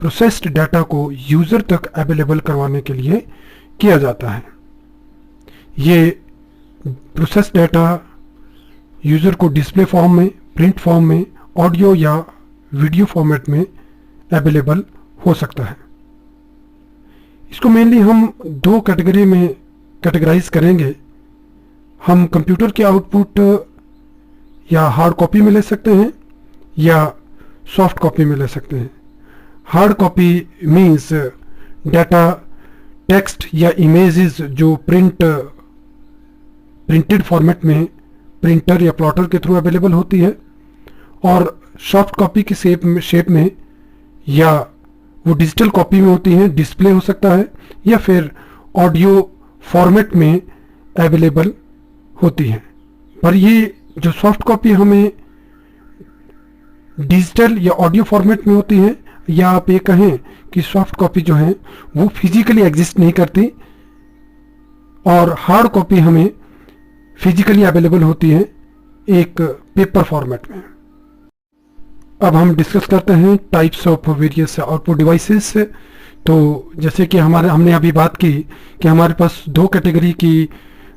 Processed data को user तक available करवाने के लिए किया जाता है। ये प्रोसेस्ड डाटा यूज़र को डिस्प्ले फॉर्म में, प्रिंट फॉर्म में, ऑडियो या वीडियो फॉर्मेट में अवेलेबल हो सकता है। इसको मेनली हम दो कैटेगरी में कैटेगराइज करेंगे। हम कंप्यूटर के आउटपुट या हार्ड कॉपी में ले सकते हैं या सॉफ्ट कॉपी में ले सकते हैं। Hard copy means data, text या इमेजेस जो प्रिंटेड फॉर्मेट में प्रिंटर या प्लॉटर के थ्रू अवेलेबल होती है, और सॉफ्ट कॉपी की शेप में या वो डिजिटल कॉपी में होती हैं, डिस्प्ले हो सकता है, या फिर ऑडियो फॉर्मेट में अवेलेबल होती है। पर ये जो सॉफ्ट कॉपी हमें डिजिटल या ऑडियो फॉर्मेट में होती है, या आप ये कहें कि सॉफ्ट कॉपी जो है वो फिजिकली एग्जिस्ट नहीं करती, और हार्ड कॉपी हमें फिजिकली अवेलेबल होती है एक पेपर फॉर्मेट में। अब हम डिस्कस करते हैं types of various output devices. तो जैसे कि हमने अभी बात की कि हमारे पास दो कैटेगरी की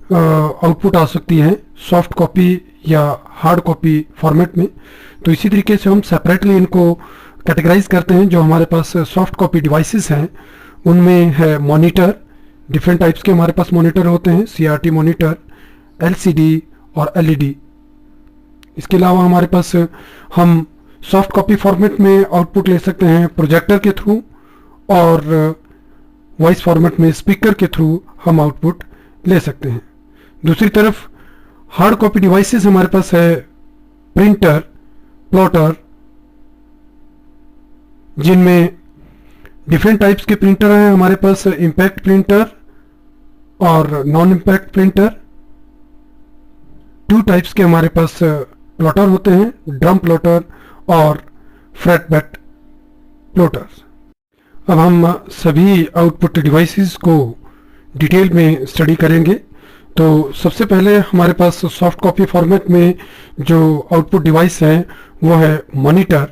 आउटपुट आ सकती है, सॉफ्ट कॉपी या हार्ड कॉपी फॉर्मेट में। तो इसी तरीके से हम सेपरेटली इनको कैटेगराइज करते हैं। जो हमारे पास सॉफ्ट कॉपी डिवाइसेस हैं उनमें है मॉनिटर, डिफरेंट टाइप्स के हमारे पास मॉनिटर होते हैं, CRT मॉनिटर, LCD और LED। इसके अलावा हमारे पास हम सॉफ्ट कॉपी फॉर्मेट में आउटपुट ले सकते हैं प्रोजेक्टर के थ्रू, और वॉइस फॉर्मेट में स्पीकर के थ्रू हम आउटपुट ले सकते हैं। दूसरी तरफ हार्ड कॉपी डिवाइसेस हमारे पास है प्रिंटर, प्लॉटर, जिनमें डिफरेंट टाइप्स के प्रिंटर हैं। हमारे पास इम्पैक्ट प्रिंटर और non impact printer. Two types के हमारे पास प्लॉटर होते हैं, ड्रम प्लॉटर और फ्लैट बेड प्लॉटर्स। अब हम सभी आउटपुट डिवाइसेस को डिटेल में स्टडी करेंगे। तो सबसे पहले हमारे पास सॉफ्ट कॉपी फॉर्मेट में जो आउटपुट डिवाइस है वो है मॉनिटर।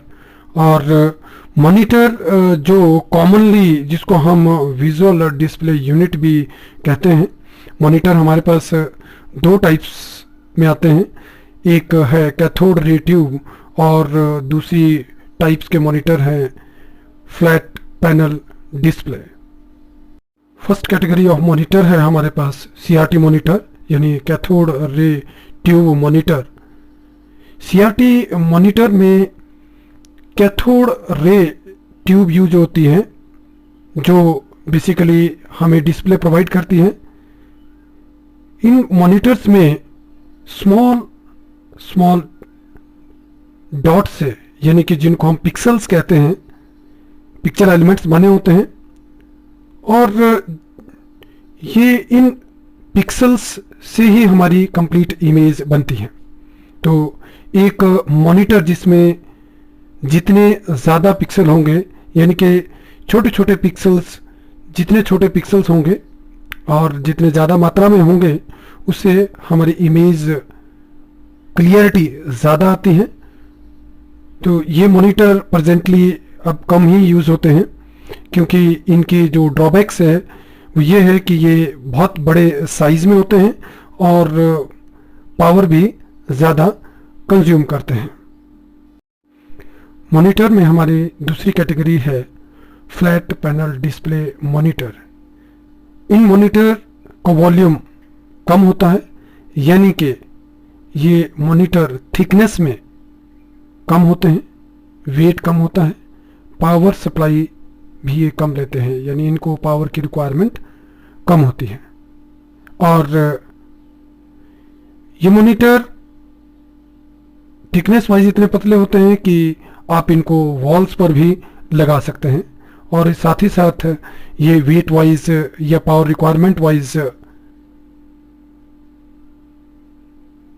और मॉनिटर जो कॉमनली जिसको हम विजुअल डिस्प्ले यूनिट भी कहते हैं, मॉनिटर हमारे पास दो टाइप्स में आते हैं। एक है कैथोड रे ट्यूब और दूसरी टाइप्स के मॉनिटर हैं flat panel display. First category of monitor है हमारे पास CRT मॉनिटर, यानी cathode ray tube monitor. CRT monitor में कैथोड रे ट्यूब यूज होती है जो बेसिकली हमें डिस्प्ले प्रोवाइड करती है। इन मॉनिटर्स में स्मॉल डॉट से, यानी कि जिनको हम पिक्सल्स कहते हैं, पिक्चर एलिमेंट्स बने होते हैं, और ये इन पिक्सल्स से ही हमारी कंप्लीट इमेज बनती है। तो एक मॉनिटर जिसमें जितने ज़्यादा पिक्सल होंगे, यानी कि छोटे छोटे पिक्सल्स, जितने छोटे पिक्सल्स होंगे और जितने ज़्यादा मात्रा में होंगे, उससे हमारी इमेज क्लियरिटी ज़्यादा आती है। तो ये मॉनिटर प्रेजेंटली अब कम ही यूज़ होते हैं, क्योंकि इनकी जो ड्रॉबैक्स है वो ये है कि ये बहुत बड़े साइज़ में होते हैं और पावर भी ज़्यादा कंज्यूम करते हैं। मॉनिटर में हमारी दूसरी कैटेगरी है फ्लैट पैनल डिस्प्ले मॉनिटर। इन मॉनिटर का वॉल्यूम कम होता है, यानी कि ये मॉनिटर थिकनेस में कम होते हैं, वेट कम होता है, पावर सप्लाई भी ये कम लेते हैं, यानी इनको पावर की रिक्वायरमेंट कम होती है। और ये मॉनिटर थिकनेस वाइज इतने पतले होते हैं कि आप इनको वॉल्स पर भी लगा सकते हैं, और साथ ही साथ ये वेट वाइज या पावर रिक्वायरमेंट वाइज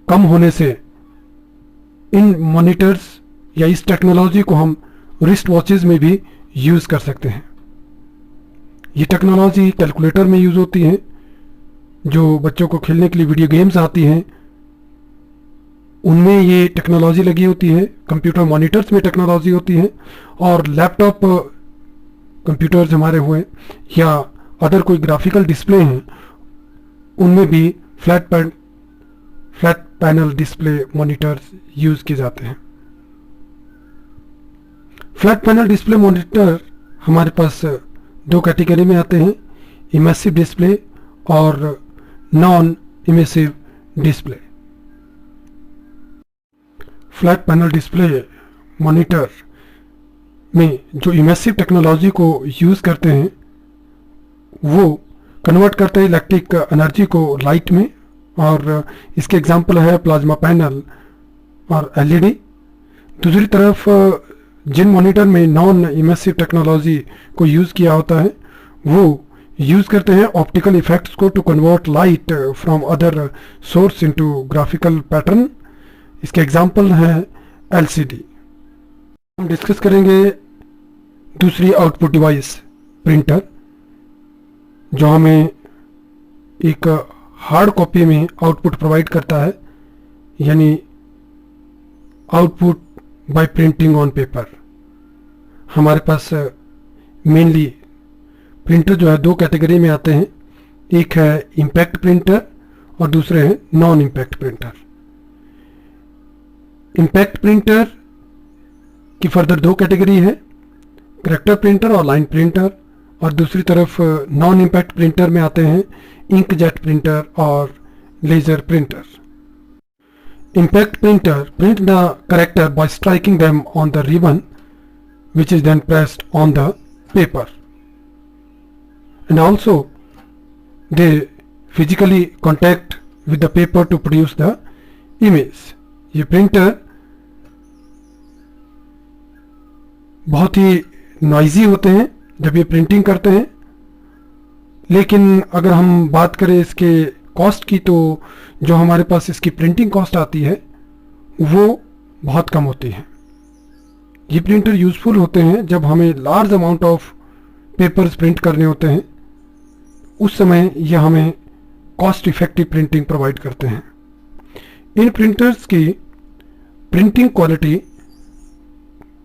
कम होने से इन मॉनिटर्स या इस टेक्नोलॉजी को हम रिस्ट वॉचेस में भी यूज़ कर सकते हैं। ये टेक्नोलॉजी कैलकुलेटर में यूज़ होती है, जो बच्चों को खेलने के लिए वीडियो गेम्स आती हैं उनमें ये टेक्नोलॉजी लगी होती है, कंप्यूटर मॉनिटर्स में टेक्नोलॉजी होती है, और लैपटॉप कंप्यूटर्स हमारे हुए या अदर कोई ग्राफिकल डिस्प्ले हैं, उनमें भी flat panel display monitors use किए जाते हैं। फ्लैट पैनल डिस्प्ले मॉनिटर हमारे पास दो कैटेगरी में आते हैं, इमर्सिव डिस्प्ले और non immersive display. Flat panel display monitor में जो इमर्सिव टेक्नोलॉजी को यूज़ करते हैं वो कन्वर्ट करते हैं इलेक्ट्रिक एनर्जी को लाइट में, और इसके एग्जांपल है प्लाज्मा पैनल और एलईडी। दूसरी तरफ जिन मॉनिटर में नॉन इमर्सिव टेक्नोलॉजी को यूज़ किया होता है वो यूज़ करते हैं ऑप्टिकल इफेक्ट्स को to convert light from other source into graphical pattern. इसके एग्जांपल है एलसीडी। हम डिस्कस करेंगे दूसरी आउटपुट डिवाइस प्रिंटर, जो हमें एक हार्ड कॉपी में आउटपुट प्रोवाइड करता है, यानी output by printing on paper. हमारे पास मेनली प्रिंटर जो है दो कैटेगरी में आते हैं, एक है इम्पैक्ट प्रिंटर और दूसरे हैं non impact printer. Impact printer की फर्दर दो कैटेगरी है, करैक्टर प्रिंटर और लाइन प्रिंटर, और दूसरी तरफ नॉन इम्पैक्ट प्रिंटर में आते हैं इंकजेट प्रिंटर और laser printer. Impact printer print the character by striking them on the ribbon which is then pressed on the paper, and also they physically contact with the paper to produce the image। ये printer बहुत ही noisy होते हैं जब ये printing करते हैं, लेकिन अगर हम बात करें इसके कॉस्ट की तो जो हमारे पास इसकी प्रिंटिंग कॉस्ट आती है वो बहुत कम होती है। ये प्रिंटर यूज़फुल होते हैं जब हमें large amount of papers print करने होते हैं, उस समय यह हमें कॉस्ट इफेक्टिव प्रिंटिंग प्रोवाइड करते हैं। इन प्रिंटर्स की प्रिंटिंग क्वालिटी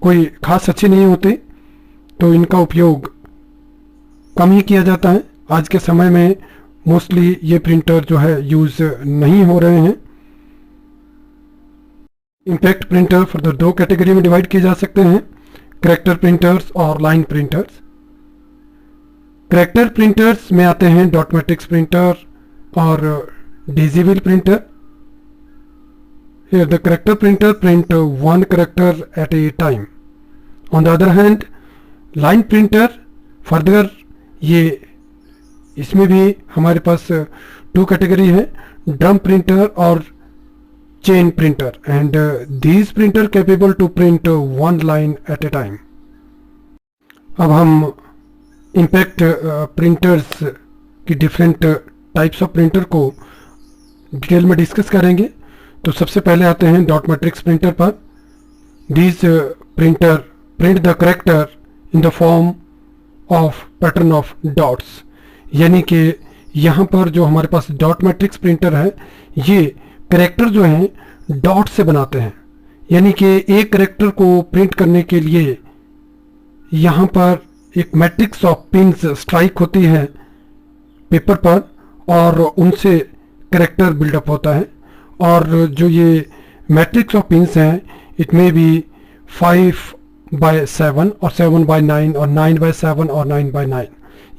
कोई खास अच्छी नहीं होती, तो इनका उपयोग कम ही किया जाता है। आज के समय में मोस्टली ये प्रिंटर जो है यूज़ नहीं हो रहे हैं। इम्पैक्ट प्रिंटर फर्दर दो कैटेगरी में डिवाइड किए जा सकते हैं, करैक्टर प्रिंटर्स और लाइन प्रिंटर्स। करैक्टर प्रिंटर्स में आते हैं डॉट मैट्रिक्स प्रिंटर और Daisy wheel printer. Here the character printer print one character at a time. On the other hand, line printer further ये इसमें भी हमारे पास टू कैटेगरी है, ड्रम प्रिंटर और chain printer, and these printer capable to print one line at a time। अब हम impact printers की different types of printer को डिटेल में डिस्कस करेंगे। तो सबसे पहले आते हैं डॉट मैट्रिक्स प्रिंटर पर। These printer print the character in the form of pattern of dots, यानी कि यहाँ पर जो हमारे पास डॉट मैट्रिक्स प्रिंटर है ये करेक्टर जो हैं डॉट से बनाते हैं, यानी कि एक करेक्टर को प्रिंट करने के लिए यहाँ पर एक मैट्रिक्स ऑफ पिन्स स्ट्राइक होती है पेपर पर और उनसे करेक्टर बिल्डअप होता है। और जो ये मैट्रिक्स ऑफ पिन्स हैं इट में भी 5/7 और 7/9 और 9/7 और 9/9,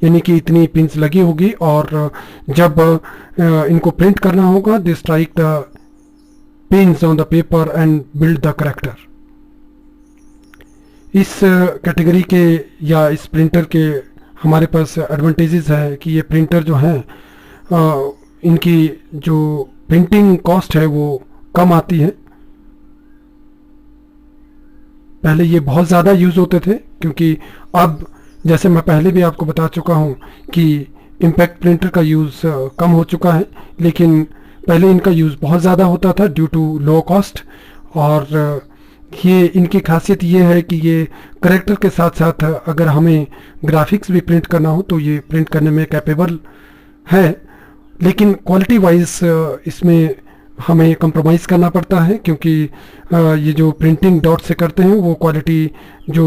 यानी कि इतनी पिन्स लगी होगी, और जब इनको प्रिंट करना होगा they strike the pins on the paper and build the character. इस कैटेगरी के या इस प्रिंटर के हमारे पास एडवांटेजेस है कि ये प्रिंटर जो हैं इनकी जो प्रिंटिंग कॉस्ट है वो कम आती है। पहले ये बहुत ज़्यादा यूज़ होते थे, क्योंकि अब जैसे मैं पहले भी आपको बता चुका हूँ कि इम्पैक्ट प्रिंटर का यूज़ कम हो चुका है, लेकिन पहले इनका यूज़ बहुत ज़्यादा होता था ड्यू टू लो कॉस्ट। और ये इनकी खासियत ये है कि ये करेक्टर के साथ साथ अगर हमें ग्राफिक्स भी प्रिंट करना हो तो ये प्रिंट करने में कैपेबल है, लेकिन क्वालिटी वाइज इसमें हमें कंप्रोमाइज़ करना पड़ता है, क्योंकि ये जो प्रिंटिंग डॉट से करते हैं वो क्वालिटी जो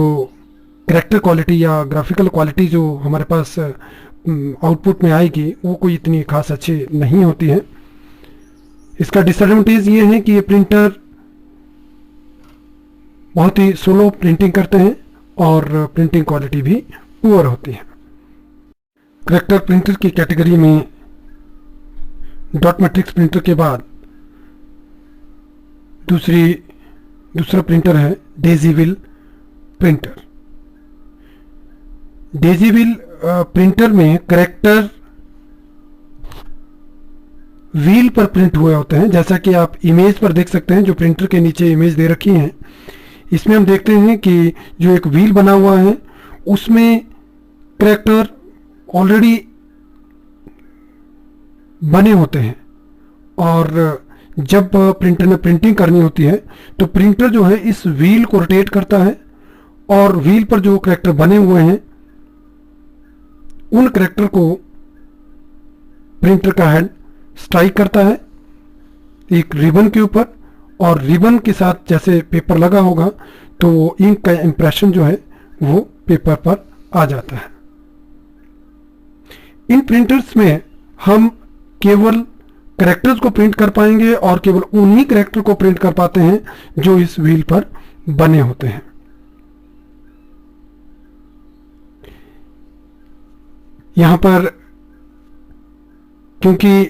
कैरेक्टर क्वालिटी या ग्राफिकल क्वालिटी जो हमारे पास आउटपुट में आएगी वो कोई इतनी खास अच्छी नहीं होती है। इसका डिसएडवांटेज ये है कि ये प्रिंटर बहुत ही स्लो प्रिंटिंग करते हैं और प्रिंटिंग क्वालिटी भी पुअर होती है। कैरेक्टर प्रिंटर की कैटेगरी में डॉट मैट्रिक्स प्रिंटर के बाद दूसरा प्रिंटर है डेजीविल प्रिंटर। डेजीविल प्रिंटर में कैरेक्टर व्हील पर प्रिंट हुए होते हैं, जैसा कि आप इमेज पर देख सकते हैं। जो प्रिंटर के नीचे इमेज दे रखी है, इसमें हम देखते हैं कि जो एक व्हील बना हुआ है उसमें कैरेक्टर ऑलरेडी बने होते हैं, और जब प्रिंटर में प्रिंटिंग करनी होती है तो प्रिंटर जो है इस व्हील को रोटेट करता है और व्हील पर जो कैरेक्टर बने हुए हैं उन कैरेक्टर को प्रिंटर का हेड स्ट्राइक करता है एक रिबन के ऊपर, और रिबन के साथ जैसे पेपर लगा होगा तो वो इंक का इंप्रेशन जो है वो पेपर पर आ जाता है। इन प्रिंटर्स में हम केवल कैरेक्टर्स को प्रिंट कर पाएंगे और केवल उन्हीं कैरेक्टर को प्रिंट कर पाते हैं जो इस व्हील पर बने होते हैं। यहां पर क्योंकि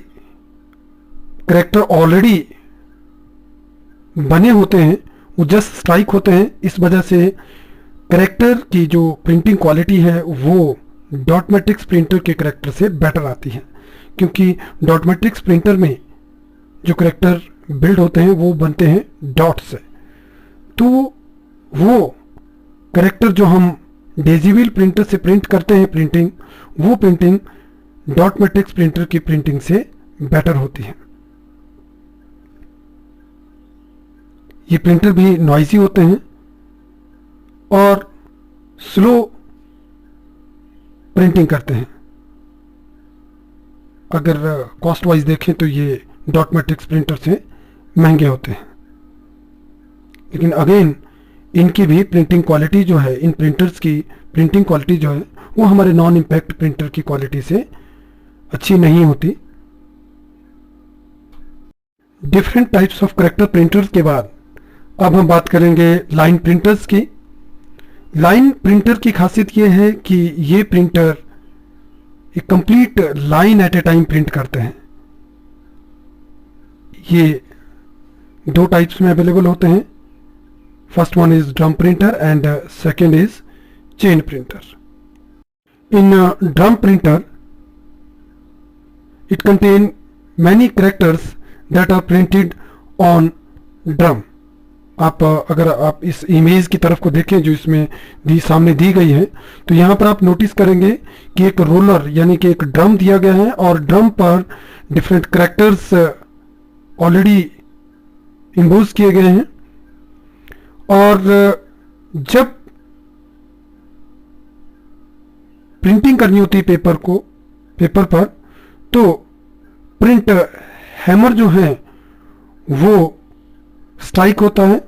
कैरेक्टर ऑलरेडी बने होते हैं, वो जस्ट स्ट्राइक होते हैं, इस वजह से कैरेक्टर की जो प्रिंटिंग क्वालिटी है वो डॉट मैट्रिक्स प्रिंटर के कैरेक्टर से बेटर आती है। क्योंकि डॉट मैट्रिक्स प्रिंटर में जो कैरेक्टर बिल्ड होते हैं वो बनते हैं डॉट से, तो वो कैरेक्टर जो हम डेजीविल प्रिंटर से प्रिंट करते हैं वो प्रिंटिंग डॉट मैट्रिक्स प्रिंटर की प्रिंटिंग से बेटर होती है। ये प्रिंटर भी नॉइजी होते हैं और स्लो प्रिंटिंग करते हैं। अगर कॉस्ट वाइज देखें तो ये डॉट मैट्रिक्स प्रिंटर से महंगे होते हैं, लेकिन अगेन इनकी भी प्रिंटिंग क्वालिटी जो है, इन प्रिंटर्स की प्रिंटिंग क्वालिटी जो है वो हमारे नॉन इम्पैक्ट प्रिंटर की क्वालिटी से अच्छी नहीं होती। Different types of character printers के बाद अब हम बात करेंगे लाइन प्रिंटर्स की। लाइन प्रिंटर की खासियत ये है कि ये प्रिंटर एक complete line at A time print करते हैं। ये दो टाइप्स में अवेलेबल होते हैं। First one is drum printer and second is chain printer. In drum printer it contain many characters that are printed on drum। अगर आप इस इमेज की तरफ को देखें जो इसमें सामने दी गई है, तो यहाँ पर आप नोटिस करेंगे कि एक रोलर यानी कि एक ड्रम दिया गया है और ड्रम पर डिफरेंट कैरेक्टर्स ऑलरेडी इम्पोज किए गए हैं। और जब प्रिंटिंग करनी होती है पेपर पर, तो प्रिंट हैमर जो है वो स्ट्राइक होता है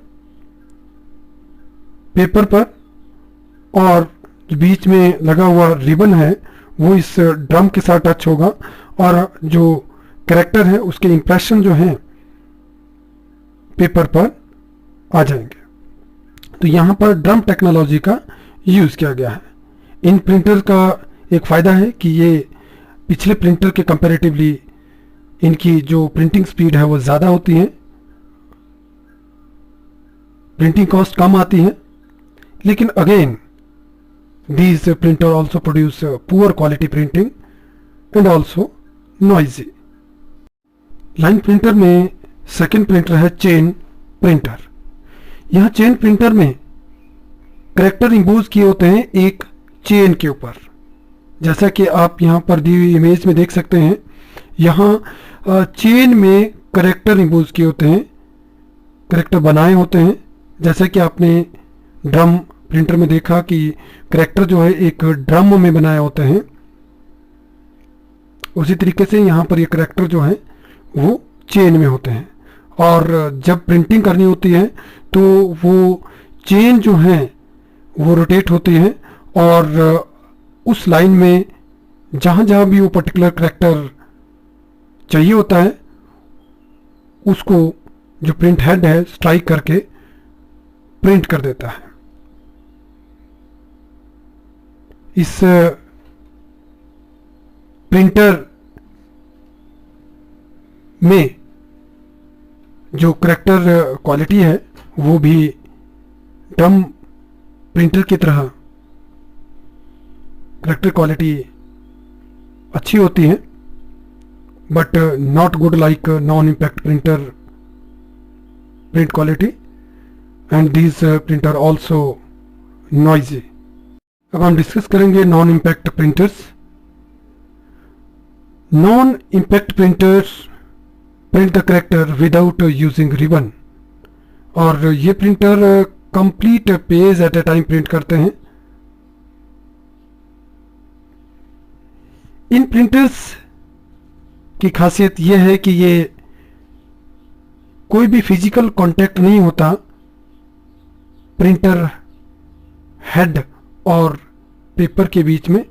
पेपर पर, और बीच में लगा हुआ रिबन है वो इस ड्रम के साथ टच होगा और जो कैरेक्टर है उसके इंप्रेशन जो है पेपर पर आ जाएंगे। तो यहाँ पर ड्रम टेक्नोलॉजी का यूज़ किया गया है। इन प्रिंटर का एक फ़ायदा है कि ये पिछले प्रिंटर के कंपैरेटिवली इनकी जो प्रिंटिंग स्पीड है वो ज़्यादा होती है, प्रिंटिंग कॉस्ट कम आती है, लेकिन again these printer also produce poor quality printing and also noisy. Line printer में सेकेंड प्रिंटर है चेन प्रिंटर। यह चेन प्रिंटर में कैरेक्टर इम्पोज किए होते हैं एक चेन के ऊपर, जैसा कि आप यहाँ पर दी हुई इमेज में देख सकते हैं। यहाँ चेन में कैरेक्टर इम्पोज किए होते हैं, कैरेक्टर बनाए होते हैं, जैसा कि आपने ड्रम प्रिंटर में देखा कि कैरेक्टर जो है एक ड्रम में बनाए होते हैं। उसी तरीके से यहाँ पर ये कैरेक्टर जो है वो चेन में होते हैं, और जब प्रिंटिंग करनी होती है तो वो चेन जो है वो रोटेट होती हैं और उस लाइन में जहाँ जहाँ भी वो पर्टिकुलर करैक्टर चाहिए होता है उसको जो प्रिंट हेड है स्ट्राइक करके प्रिंट कर देता है। इस प्रिंटर में जो करैक्टर क्वालिटी है वो भी ड्रम प्रिंटर की तरह करैक्टर क्वालिटी अच्छी होती है, but not good like non impact printer print quality, and these printer also noisy. अब हम डिस्कस करेंगे non impact printers. Non impact printers print the character without using ribbon, और ये प्रिंटर कंप्लीट पेज एट ए time print करते हैं। इन printers की खासियत यह है कि ये कोई भी फिजिकल कांटेक्ट नहीं होता प्रिंटर हेड और पेपर के बीच में।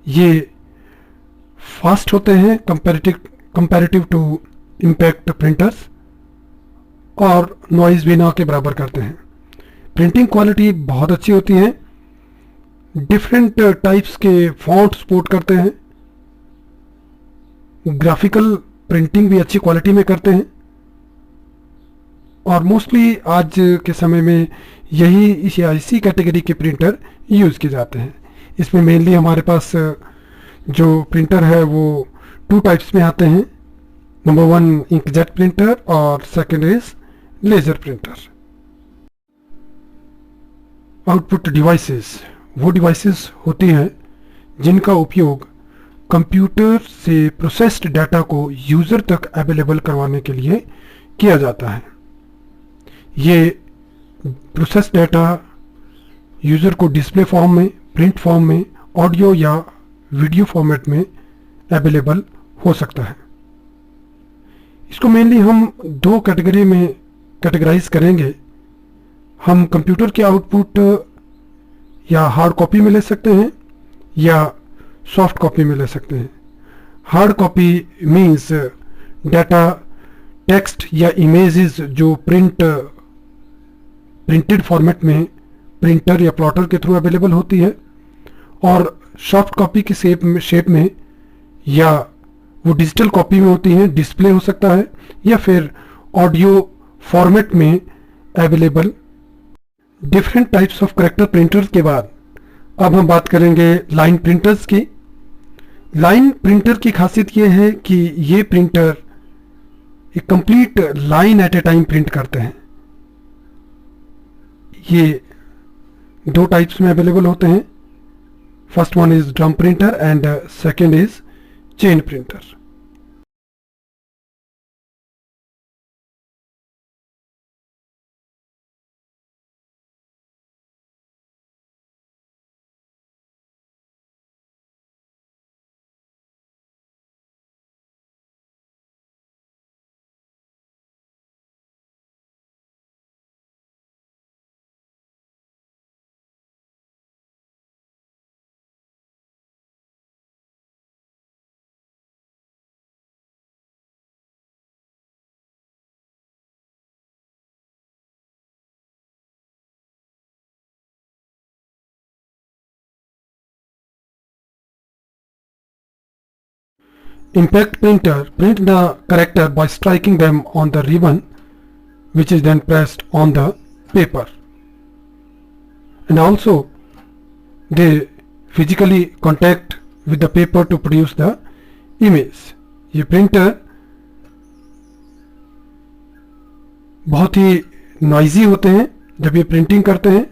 ये फास्ट होते हैं कंपैरेटिव टू इम्पैक्ट प्रिंटर्स, और नॉइज भी ना के बराबर करते हैं। प्रिंटिंग क्वालिटी बहुत अच्छी होती है। डिफरेंट टाइप्स के फॉन्ट सपोर्ट करते हैं। ग्राफिकल प्रिंटिंग भी अच्छी क्वालिटी में करते हैं, और मोस्टली आज के समय में यही इसी कैटेगरी के प्रिंटर यूज़ किए जाते हैं। इसमें मेनली हमारे पास जो प्रिंटर है वो 2 टाइप्स में आते हैं। नंबर 1 इंकजेट प्रिंटर और second is laser printer. Output devices वो डिवाइसेस होती हैं जिनका उपयोग कंप्यूटर से प्रोसेस्ड डाटा को यूज़र तक अवेलेबल करवाने के लिए किया जाता है। ये प्रोसेस्ड डाटा यूज़र को डिस्प्ले फॉर्म में, प्रिंट फॉर्म में, ऑडियो या वीडियो फॉर्मेट में अवेलेबल हो सकता है। इसको मेनली हम 2 कैटेगरी में कैटेगराइज करेंगे। हम कंप्यूटर के आउटपुट या हार्ड कॉपी में ले सकते हैं या सॉफ्ट कॉपी में ले सकते हैं। Hard copy means data, text या इमेजेस जो प्रिंटेड फॉर्मेट में प्रिंटर या प्लॉटर के थ्रू अवेलेबल होती है, और सॉफ्ट कॉपी की शेप में या वो डिजिटल कॉपी में होती है, डिस्प्ले हो सकता है, या फिर ऑडियो फॉर्मेट में available. Different types of character printers के बाद अब हम बात करेंगे लाइन प्रिंटर्स की। लाइन प्रिंटर की खासियत ये है कि ये प्रिंटर एक complete line at A time print करते हैं। ये 2 टाइप्स में अवेलेबल होते हैं। First one is drum printer and second is chain printer. Impact printer print the character by striking them on the ribbon, which is then pressed on the paper, and also they physically contact with the paper to produce the image. ये printer बहुत ही noisy होते हैं जब ये printing करते हैं,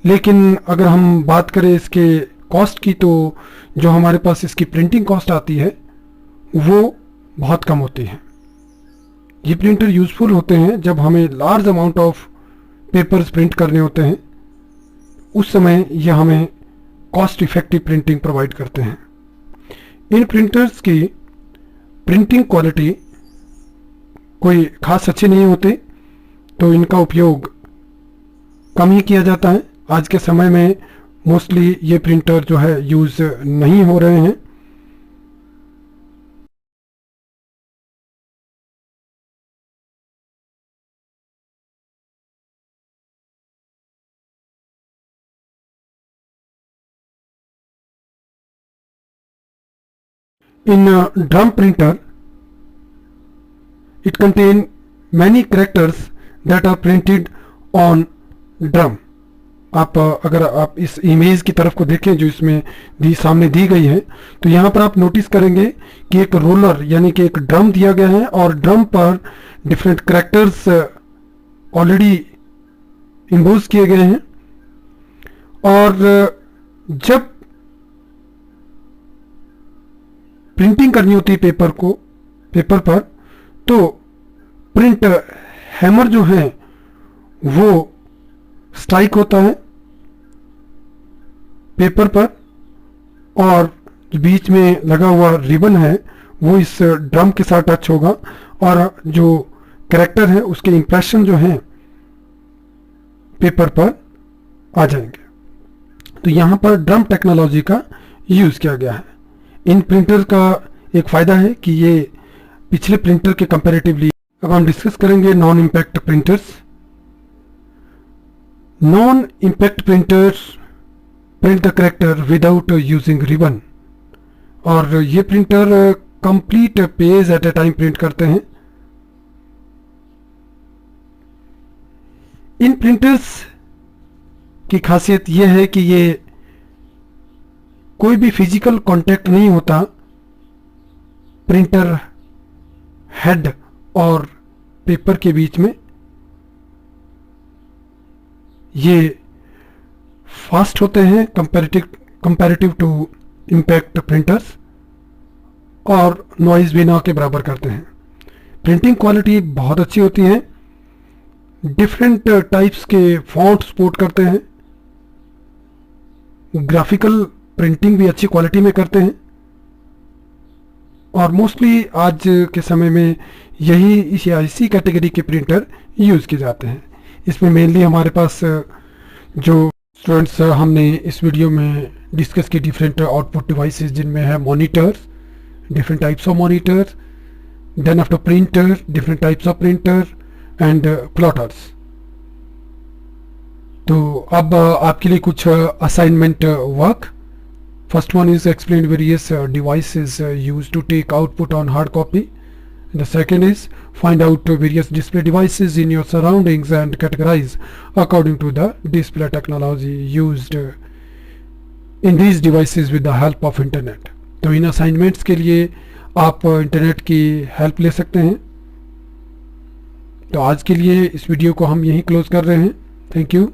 लेकिन अगर हम बात करें इसके कॉस्ट की तो जो हमारे पास इसकी प्रिंटिंग कॉस्ट आती है वो बहुत कम होती है। ये प्रिंटर यूज़फुल होते हैं जब हमें large amount of papers print करने होते हैं, उस समय यह हमें कॉस्ट इफेक्टिव प्रिंटिंग प्रोवाइड करते हैं। इन प्रिंटर्स की प्रिंटिंग क्वालिटी कोई खास अच्छी नहीं होती, तो इनका उपयोग कम ही किया जाता है। आज के समय में मोस्टली ये प्रिंटर जो है यूज़ नहीं हो रहे हैं। In a drum printer, it contains many characters that are printed on drum. आप अगर आप इस इमेज की तरफ को देखें जो इसमें सामने दी गई है, तो यहाँ पर आप नोटिस करेंगे कि एक रोलर यानी कि एक ड्रम दिया गया है और ड्रम पर डिफरेंट कैरेक्टर्स ऑलरेडी इम्पोज किए गए हैं। और जब प्रिंटिंग करनी होती है पेपर पर, तो प्रिंट हैमर जो है वो स्ट्राइक होता है पेपर पर, और बीच में लगा हुआ रिबन है वो इस ड्रम के साथ टच होगा और जो कैरेक्टर है उसके इंप्रेशन जो है पेपर पर आ जाएंगे। तो यहाँ पर ड्रम टेक्नोलॉजी का यूज़ किया गया है। इन प्रिंटर का एक फ़ायदा है कि ये पिछले प्रिंटर के कंपैरेटिवली, अब हम डिस्कस करेंगे non impact printers. Non impact printers print the character without using ribbon, और ये प्रिंटर कंप्लीट पेज एट ए टाइम प्रिंट करते हैं। इन प्रिंटर्स की खासियत यह है कि ये कोई भी फिजिकल कांटेक्ट नहीं होता प्रिंटर हेड और पेपर के बीच में। ये फास्ट होते हैं कंपैरेटिव टू इम्पैक्ट प्रिंटर्स, और नॉइज भी ना के बराबर करते हैं। प्रिंटिंग क्वालिटी बहुत अच्छी होती है। डिफरेंट टाइप्स के फॉन्ट सपोर्ट करते हैं। ग्राफिकल प्रिंटिंग भी अच्छी क्वालिटी में करते हैं, और मोस्टली आज के समय में यही इसी कैटेगरी के प्रिंटर यूज़ किए जाते हैं। इसमें मेनली हमारे पास जो स्टूडेंट्स हमने इस वीडियो में डिस्कस की डिफरेंट आउटपुट डिवाइसेस, जिनमें है monitors, different types of monitors, then after printer, different types of printer and plotters. तो अब आपके लिए कुछ assignment work. First one is explain various devices used to take output on hard copy. And the second is find out various display devices in your surroundings and categorize according to the display technology used in these devices with the help of internet. तो इन assignments के लिए आप internet की help ले सकते हैं। तो आज के लिए इस वीडियो को हम यहीं क्लोज कर रहे हैं। Thank you.